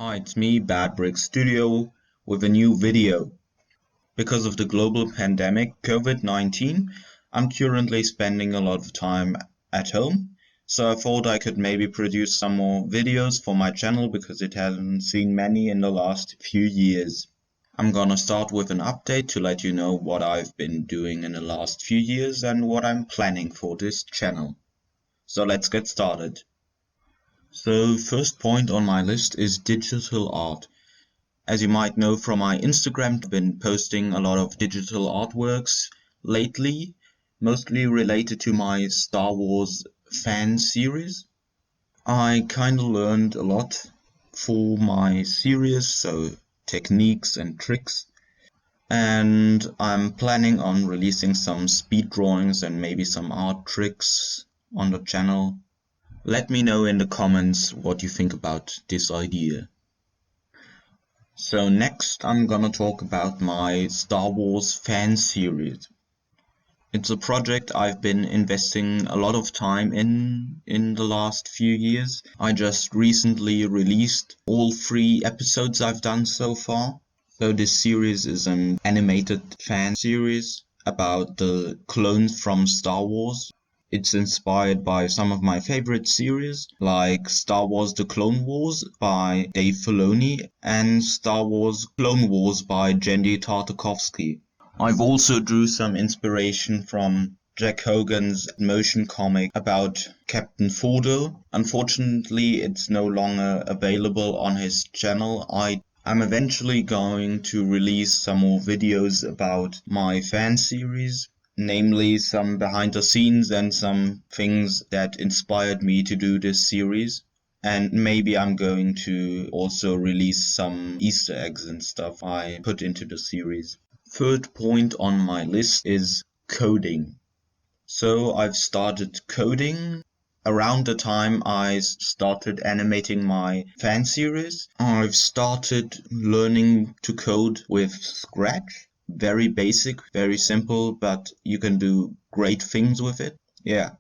Hi, it's me, Bad Brick Studio, with a new video. Because of the global pandemic, COVID-19, I'm currently spending a lot of time at home, so I thought I could maybe produce some more videos for my channel because it hasn't seen many in the last few years. I'm gonna start with an update to let you know what I've been doing in the last few years and what I'm planning for this channel. So let's get started. So first point on my list is digital art. As you might know from my Instagram, I've been posting a lot of digital artworks lately, mostly related to my Star Wars fan series. I kinda learned a lot for my series, so techniques and tricks, and I'm planning on releasing some speed drawings and maybe some art tricks on the channel. Let me know in the comments what you think about this idea. So next I'm gonna talk about my Star Wars fan series. It's a project I've been investing a lot of time in the last few years. I just recently released all 3 episodes I've done so far. So this series is an animated fan series about the clones from Star Wars. It's inspired by some of my favorite series, like Star Wars The Clone Wars by Dave Filoni and Star Wars Clone Wars by Genndy Tartakovsky. I've also drew some inspiration from Jack Hogan's motion comic about Captain Fordo. Unfortunately, it's no longer available on his channel. I'm eventually going to release some more videos about my fan series, namely some behind the scenes and some things that inspired me to do this series. And maybe I'm going to also release some Easter eggs and stuff I put into the series. Third point on my list is coding. So I've started coding around the time I started animating my fan series. I've started learning to code with Scratch. Very basic, very simple, but you can do great things with it. Yeah,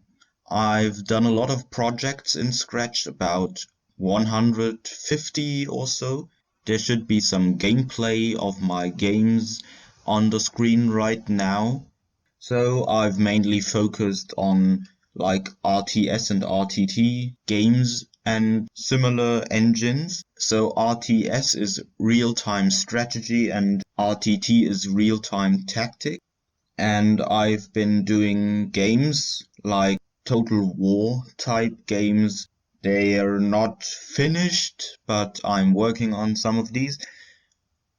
I've done a lot of projects in Scratch, about 150 or so. There should be some gameplay of my games on the screen right now. So I've mainly focused on like RTS and RTT games and similar engines. So RTS is real-time strategy and RTT is real-time tactic. And I've been doing games like Total War type games. They are not finished, but I'm working on some of these.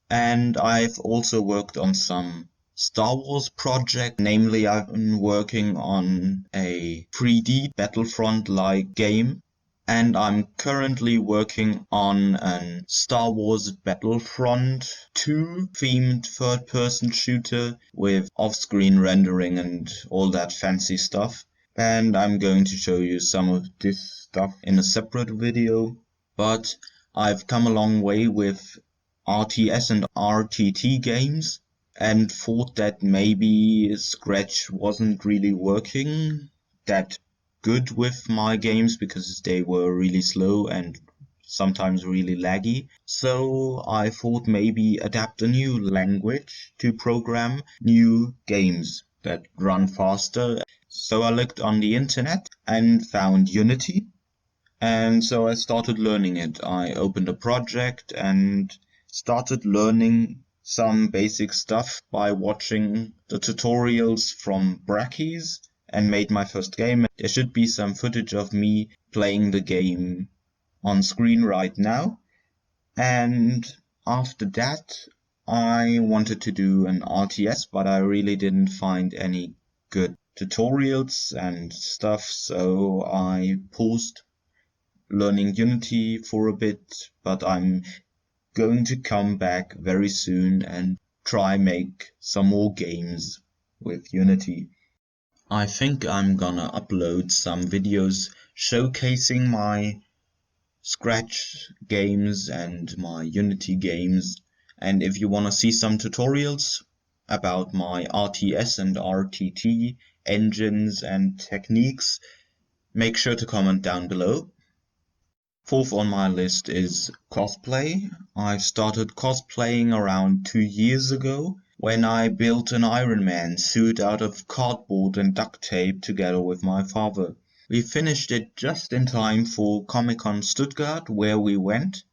And I've also worked on some Star Wars project, namely I've been working on a 3D Battlefront-like game, and I'm currently working on a Star Wars Battlefront 2 themed third-person shooter with off-screen rendering and all that fancy stuff. And I'm going to show you some of this stuff in a separate video, but I've come a long way with RTS and RTT games and thought that maybe Scratch wasn't really working that good with my games because they were really slow and sometimes really laggy. So I thought maybe adapt a new language to program new games that run faster. So I looked on the internet and found Unity. And so I started learning it. I opened a project and started learning some basic stuff by watching the tutorials from Brackies and made my first game. There should be some footage of me playing the game on screen right now. And after that, I wanted to do an RTS, but I really didn't find any good tutorials and stuff, so I paused learning Unity for a bit, but I'm going to come back very soon and try make some more games with Unity. I think I'm gonna upload some videos showcasing my Scratch games and my Unity games, and if you wanna see some tutorials about my RTS and RTT engines and techniques, make sure to comment down below. Fourth on my list is cosplay. I started cosplaying around 2 years ago when I built an Iron Man suit out of cardboard and duct tape together with my father. We finished it just in time for Comic-Con Stuttgart, where we went,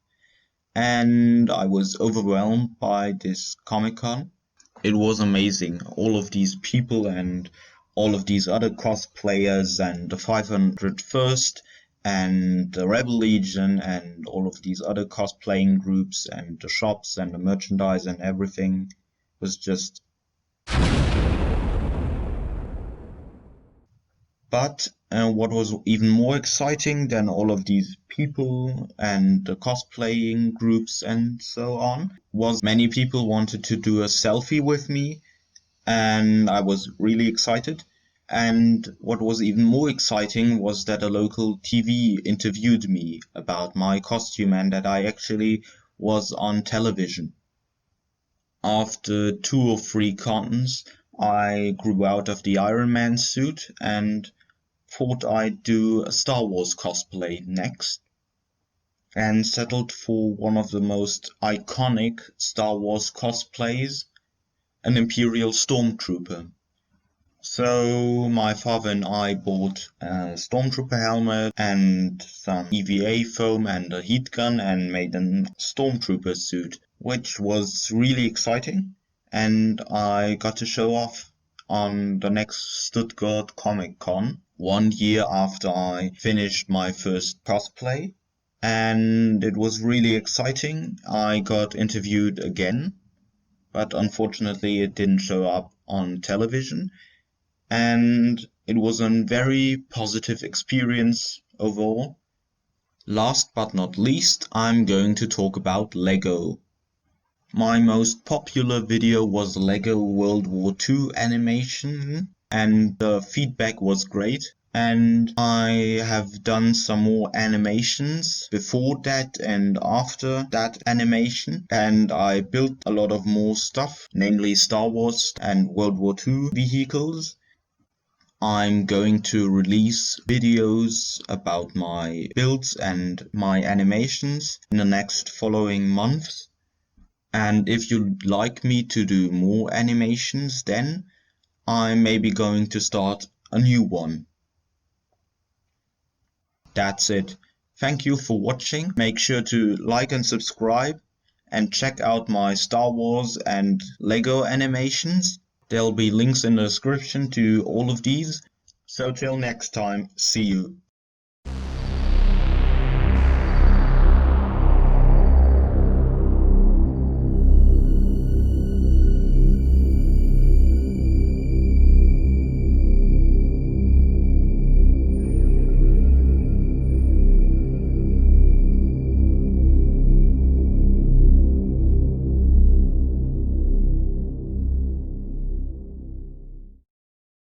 and I was overwhelmed by this Comic-Con. It was amazing. All of these people and all of these other cosplayers and the 501st and the Rebel Legion and all of these other cosplaying groups and the shops and the merchandise and everything was just... But what was even more exciting than all of these people and the cosplaying groups and so on was many people wanted to do a selfie with me, and I was really excited. And what was even more exciting was that a local TV interviewed me about my costume and that I actually was on television. After 2 or 3 cons, I grew out of the Iron Man suit and thought I'd do a Star Wars cosplay next, and settled for one of the most iconic Star Wars cosplays, an Imperial Stormtrooper. So my father and I bought a Stormtrooper helmet and some EVA foam and a heat gun and made a Stormtrooper suit, which was really exciting, and I got to show off on the next Stuttgart Comic Con 1 year after I finished my first cosplay, and it was really exciting. I got interviewed again, but unfortunately it didn't show up on television, and it was a very positive experience overall. Last but not least, I'm going to talk about Lego. My most popular video was Lego World War II animation, and the feedback was great. And I have done some more animations before that and after that animation, and I built a lot of more stuff, namely Star Wars and World War II vehicles. I'm going to release videos about my builds and my animations in the next following months. And if you'd like me to do more animations, then I'm maybe going to start a new one. That's it. Thank you for watching. Make sure to like and subscribe, and check out my Star Wars and Lego animations. There'll be links in the description to all of these. So till next time, see you.